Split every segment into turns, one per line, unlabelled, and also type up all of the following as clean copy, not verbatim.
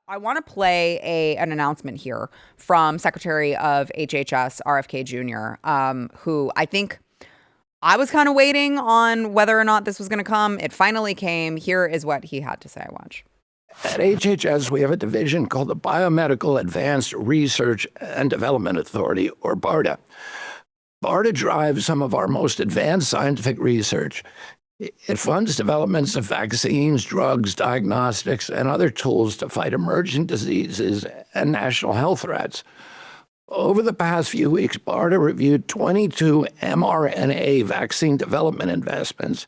I want to play an announcement here from Secretary of HHS, RFK Jr., who I think I was kind of waiting on whether or not this was going to come. It finally came. Here is what he had to say. Watch.
At HHS, we have a division called the Biomedical Advanced Research and Development Authority, or BARDA. BARDA drives some of our most advanced scientific research. It funds developments of vaccines, drugs, diagnostics, and other tools to fight emerging diseases and national health threats. Over the past few weeks, BARDA reviewed 22 mRNA vaccine development investments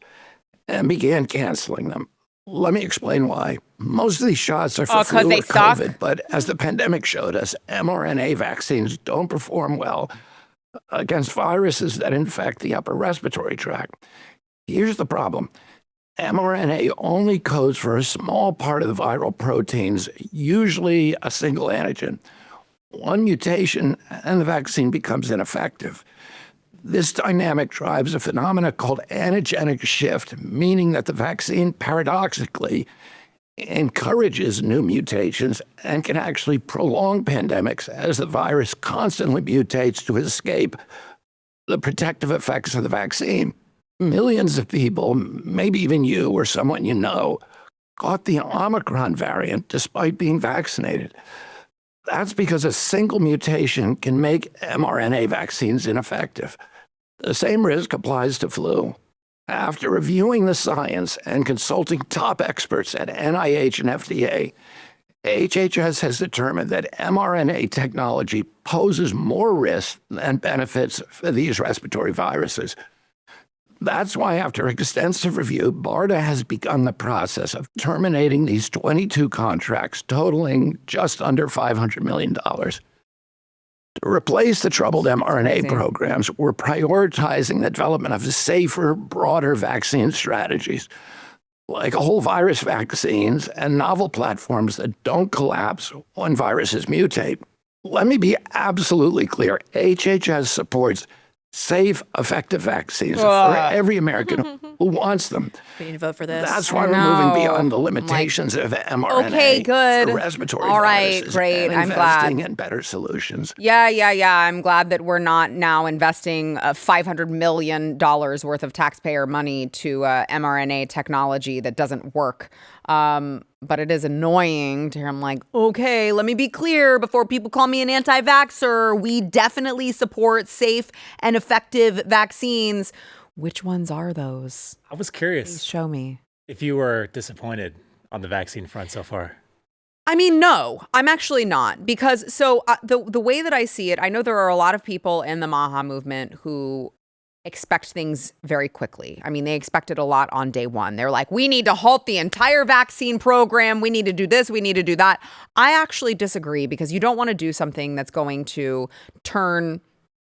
and began canceling them. Let me explain why. Most of these shots are for flu or COVID, but as the pandemic showed us, mRNA vaccines don't perform well against viruses that infect the upper respiratory tract. Here's the problem. mRNA only codes for a small part of the viral proteins, usually a single antigen. One mutation and the vaccine becomes ineffective. This dynamic drives a phenomenon called antigenic shift, meaning that the vaccine paradoxically encourages new mutations and can actually prolong pandemics as the virus constantly mutates to escape the protective effects of the vaccine. Millions of people, maybe even you or someone you know, caught the Omicron variant despite being vaccinated. That's because a single mutation can make mRNA vaccines ineffective. The same risk applies to flu. After reviewing the science and consulting top experts at NIH and FDA, HHS has determined that mRNA technology poses more risk than benefits for these respiratory viruses. That's why, after extensive review, BARDA has begun the process of terminating these 22 contracts, totaling just under $500 million. To replace the troubled mRNA programs, we're prioritizing the development of safer, broader vaccine strategies, like whole virus vaccines and novel platforms that don't collapse when viruses mutate. Let me be absolutely clear. HHS supports safe, effective vaccines for every American who wants them.
We need to vote for this.
That's why we're moving beyond the limitations of mRNA.
Okay, good.
For respiratory
all right,
viruses
great.
and
I'm glad.
investing in better solutions.
Yeah. I'm glad that we're not now investing $500 million worth of taxpayer money to mRNA technology that doesn't work. But it is annoying to hear him like, okay, let me be clear before people call me an anti-vaxxer. We definitely support safe and effective vaccines. Which ones are those?
I was curious.
Please show me.
If you were disappointed on the vaccine front so far.
I mean, no, I'm actually not. Because the way that I see it, I know there are a lot of people in the MAHA movement who expect things very quickly. I mean, they expect it a lot on day one. They're like, we need to halt the entire vaccine program. We need to do this. We need to do that. I actually disagree because you don't want to do something that's going to turn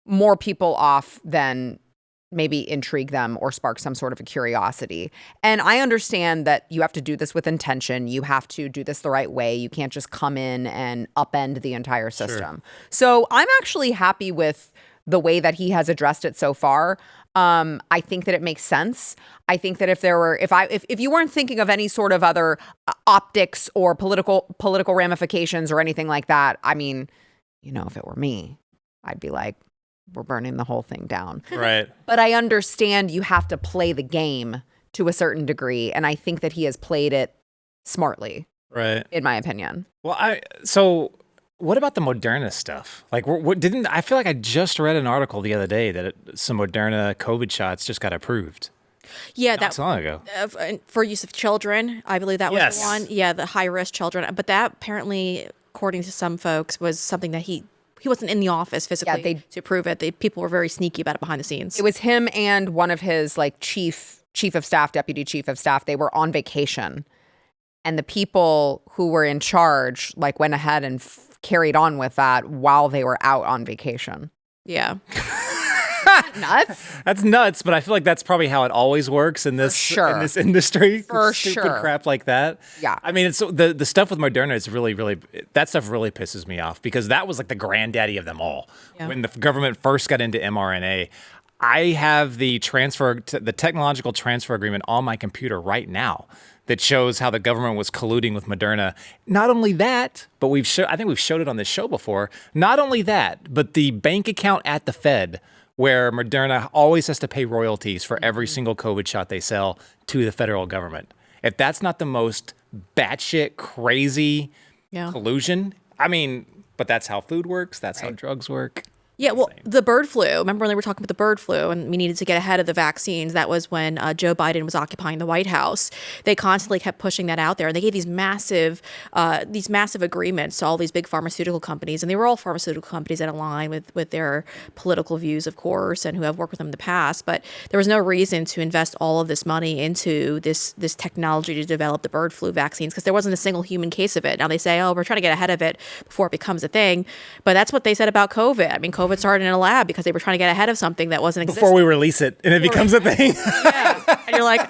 more people off than maybe intrigue them or spark some sort of a curiosity. And I understand that you have to do this with intention. You have to do this the right way. You can't just come in and upend the entire system. Sure. So I'm actually happy with the way that he has addressed it so far. I think that it makes sense. I think that if you weren't thinking of any sort of other optics or political ramifications or anything like that, I mean, if it were me, I'd be like, we're burning the whole thing down.
Right.
But I understand you have to play the game to a certain degree, and I think that he has played it smartly.
Right.
In my opinion.
Well, what about the Moderna stuff? Like, I feel like I just read an article the other day that some Moderna COVID shots just got approved.
Yeah,
not so long ago.
For use of children, I believe that was the one. Yeah, the high-risk children. But that apparently, according to some folks, was something that he wasn't in the office physically to prove it. People were very sneaky about it behind the scenes.
It was him and one of his chief of staff, deputy chief of staff. They were on vacation, and the people who were in charge went ahead and carried on with that while they were out on vacation.
Yeah.
Nuts?
That's nuts, but I feel like that's probably how it always works in this in this industry.
For
Stupid crap like that.
Yeah.
I mean, it's the stuff with Moderna is really, really, that stuff really pisses me off because that was like the granddaddy of them all. Yeah. When the government first got into mRNA, I have the technological transfer agreement on my computer right now that shows how the government was colluding with Moderna. Not only that, but I think we've showed it on this show before. Not only that, but the bank account at the Fed where Moderna always has to pay royalties for every single COVID shot they sell to the federal government. If that's not the most batshit crazy collusion, I mean, but that's how food works. That's how drugs work.
Yeah, well, the bird flu. Remember when they were talking about the bird flu and we needed to get ahead of the vaccines? That was when Joe Biden was occupying the White House. They constantly kept pushing that out there. And they gave these massive agreements to all these big pharmaceutical companies. And they were all pharmaceutical companies that align with their political views, of course, and who have worked with them in the past. But there was no reason to invest all of this money into this technology to develop the bird flu vaccines because there wasn't a single human case of it. Now they say, oh, we're trying to get ahead of it before it becomes a thing. But that's what they said about COVID. I mean, COVID started in a lab because they were trying to get ahead of something that wasn't existing.
Before we release it and it becomes a thing.
Yeah. And you're like,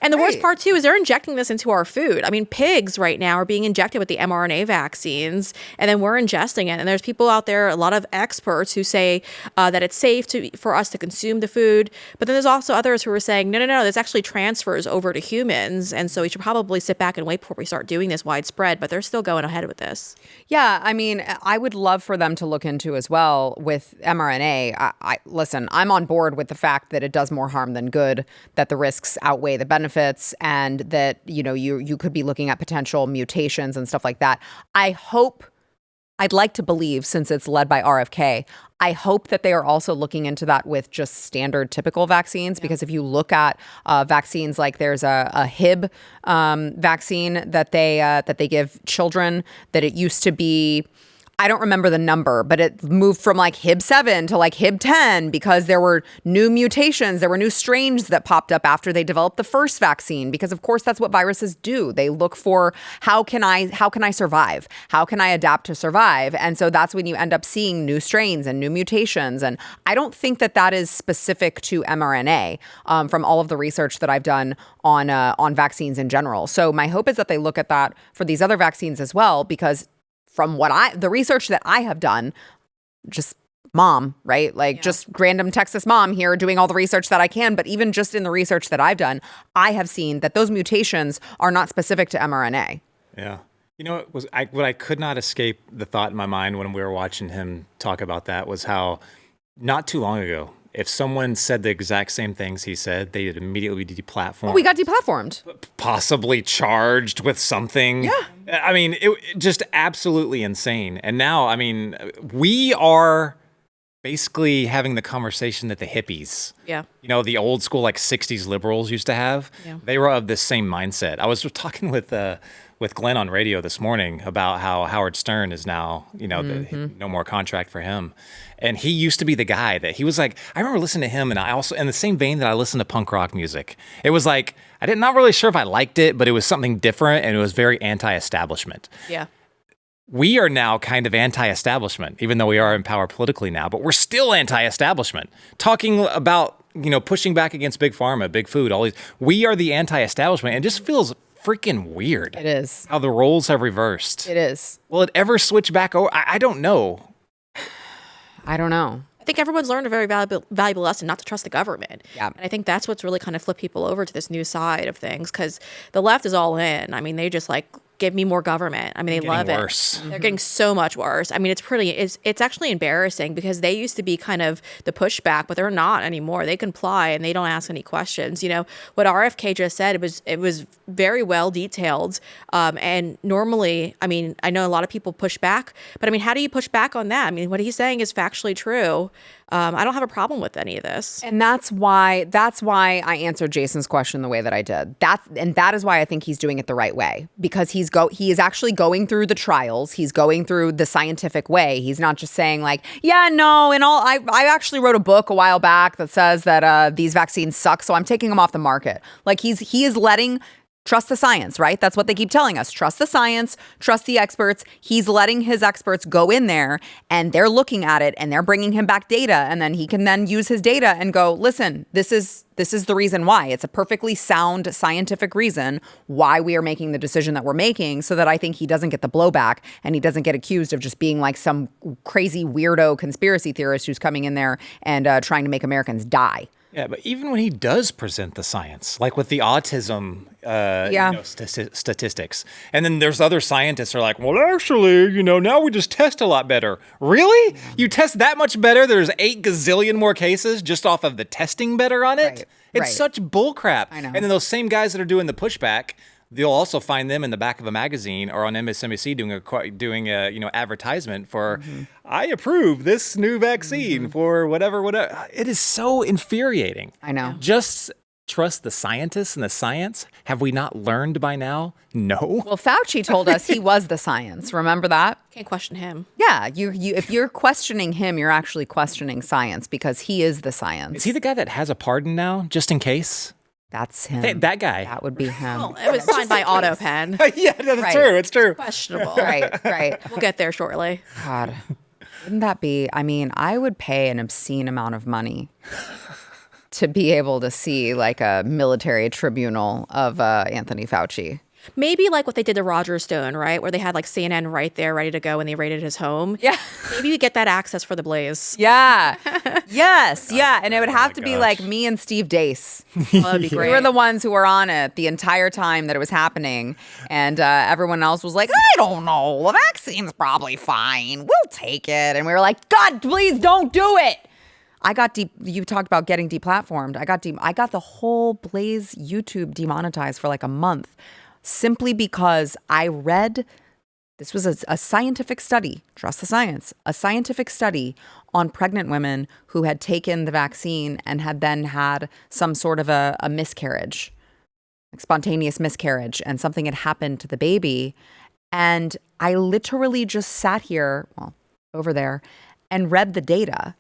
And the worst part, too, is they're injecting this into our food. I mean, pigs right now are being injected with the mRNA vaccines, and then we're ingesting it. And there's people out there, a lot of experts who say that it's safe for us to consume the food. But then there's also others who are saying, no, this actually transfers over to humans. And so we should probably sit back and wait before we start doing this widespread. But they're still going ahead with this.
Yeah, I mean, I would love for them to look into as well with mRNA. Listen, I'm on board with the fact that it does more harm than good, that the risks outweigh the benefits, and that, you could be looking at potential mutations and stuff like that. I'd like to believe, since it's led by RFK, I hope that they are also looking into that with just standard typical vaccines, because if you look at vaccines, like there's a Hib vaccine that they give children, that it used to be, I don't remember the number, but it moved from like Hib 7 to like Hib 10 because there were new mutations. There were new strains that popped up after they developed the first vaccine, because of course that's what viruses do. They look for how can I survive? How can I adapt to survive? And so that's when you end up seeing new strains and new mutations. And I don't think that is specific to mRNA from all of the research that I've done on vaccines in general. So my hope is that they look at that for these other vaccines as well, because from the research that I have done, just mom, right? Like just random Texas mom here doing all the research that I can. But even just in the research that I've done, I have seen that those mutations are not specific to mRNA.
Yeah. What I could not escape the thought in my mind when we were watching him talk about that was how not too long ago, if someone said the exact same things he said, they'd immediately be deplatformed.
Well, we got deplatformed.
Possibly charged with something.
Yeah.
I mean, it just absolutely insane. And now, I mean, we are basically having the conversation that the hippies, the old school like 60s liberals used to have. Yeah. They were of this same mindset. I was talking with Glenn on radio this morning about how Howard Stern is now, no more contract for him. And he used to be the guy that he was like, I remember listening to him, and I also, in the same vein that I listened to punk rock music, it was like, not really sure if I liked it, but it was something different, and it was very anti-establishment.
Yeah.
We are now kind of anti-establishment, even though we are in power politically now, but we're still anti-establishment. Talking about, pushing back against big pharma, big food, all these. We are the anti-establishment, and it just feels freaking weird.
It is.
How the roles have reversed.
It is.
Will it ever switch back over? I don't know.
I don't know.
I think everyone's learned a very valuable lesson not to trust the government.
Yeah.
And I think that's what's really kind of flipped people over to this new side of things, because the left is all in. I mean, they just like, give me more government. I mean, they love it.
Worse.
They're getting so much worse. I mean, it's actually embarrassing, because they used to be kind of the pushback, but they're not anymore. They comply and they don't ask any questions. What RFK just said, it was very well detailed. And normally, I mean, I know a lot of people push back, but I mean, how do you push back on that? I mean, what he's saying is factually true. I don't have a problem with any of this.
And that's why I answered Jason's question the way that I did. That is why I think he's doing it the right way, because he is actually going through the trials. He's going through the scientific way. He's not just saying like, yeah, no, and all. I actually wrote a book a while back that says that these vaccines suck, so I'm taking them off the market. Like he is letting. Trust the science, right? That's what they keep telling us. Trust the science, trust the experts. He's letting his experts go in there, and they're looking at it, and they're bringing him back data, and then he can then use his data and go, listen, this is the reason why. It's a perfectly sound scientific reason why we are making the decision that we're making, so that I think he doesn't get the blowback, and he doesn't get accused of just being like some crazy weirdo conspiracy theorist who's coming in there and trying to make Americans die.
Yeah, but even when he does present the science, like with the autism statistics, and then there's other scientists who are like, well, actually, now we just test a lot better. Really? You test that much better? There's 8 gazillion more cases just off of the testing better on it? Right. It's such bullcrap. I know. And then those same guys that are doing the pushback, they'll also find them in the back of a magazine or on MSNBC doing a advertisement for, I approve this new vaccine for whatever. It is so infuriating.
I know.
Just trust the scientists and the science. Have we not learned by now? No.
Well, Fauci told us he was the science. Remember that?
Can't question him.
Yeah, you if you're questioning him, you're actually questioning science because he is the science.
Is he the guy that has a pardon now, just in case?
That's him.
That guy.
That would be him.
Well, it was signed by AutoPen.
Yeah, that's true. It's true.
Questionable.
Right.
We'll get there shortly.
God, wouldn't that be? I mean, I would pay an obscene amount of money to be able to see like a military tribunal of Anthony Fauci.
Maybe like what they did to Roger Stone, right? Where they had like CNN right there ready to go when they raided his home.
Yeah.
Maybe we get that access for the Blaze.
Yeah. Yes. Yeah. And it would have to be like me and Steve Dace.
Oh, that'd be great.
We were the ones who were on it the entire time that it was happening. And everyone else was like, I don't know. The vaccine's probably fine. We'll take it. And we were like, God, please don't do it. You talked about getting deplatformed. I got the whole Blaze YouTube demonetized for like a month. Simply because I read, this was a scientific study, trust the science, a scientific study on pregnant women who had taken the vaccine and had then had some sort of a miscarriage, like spontaneous miscarriage, and something had happened to the baby. And I literally just sat here, over there, and read the data.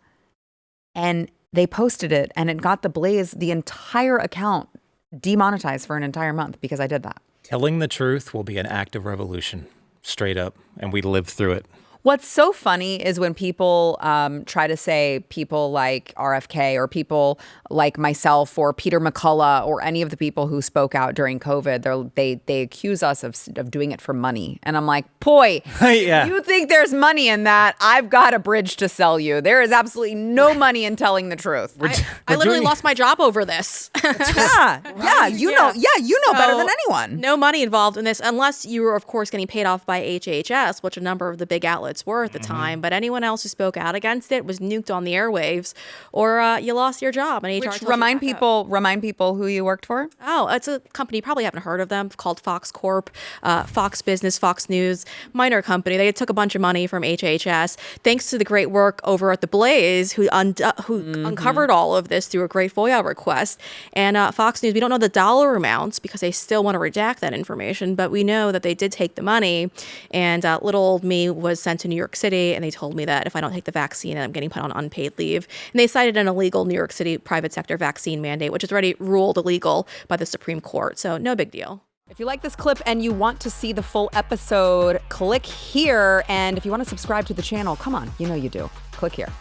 And they posted it, and it got the Blaze, the entire account, demonetized for an entire month because I did that.
Telling the truth will be an act of revolution, straight up, and we lived through it.
What's so funny is when people try to say people like RFK or people like myself or Peter McCullough or any of the people who spoke out during COVID, they accuse us of doing it for money. And I'm like, boy, you think there's money in that? I've got a bridge to sell you. There is absolutely no money in telling the truth.
I literally lost my job over this.
You know better than anyone.
No money involved in this unless you were, of course, getting paid off by HHS, which a number of the big outlets were at the time, but anyone else who spoke out against it was nuked on the airwaves, or you lost your job. And
HR remind people who you worked for.
Oh, it's a company you probably haven't heard of them, called Fox Corp, Fox Business, Fox News, minor company. They took a bunch of money from HHS thanks to the great work over at the Blaze, who uncovered all of this through a great FOIA request. And Fox News, we don't know the dollar amounts because they still want to redact that information, but we know that they did take the money. And little old me was sent to New York City, and they told me that if I don't take the vaccine, I'm getting put on unpaid leave. And they cited an illegal New York City private sector vaccine mandate, which is already ruled illegal by the Supreme Court. So no big deal.
If you like this clip and you want to see the full episode, click here. And if you want to subscribe to the channel, come on, you know you do. Click here.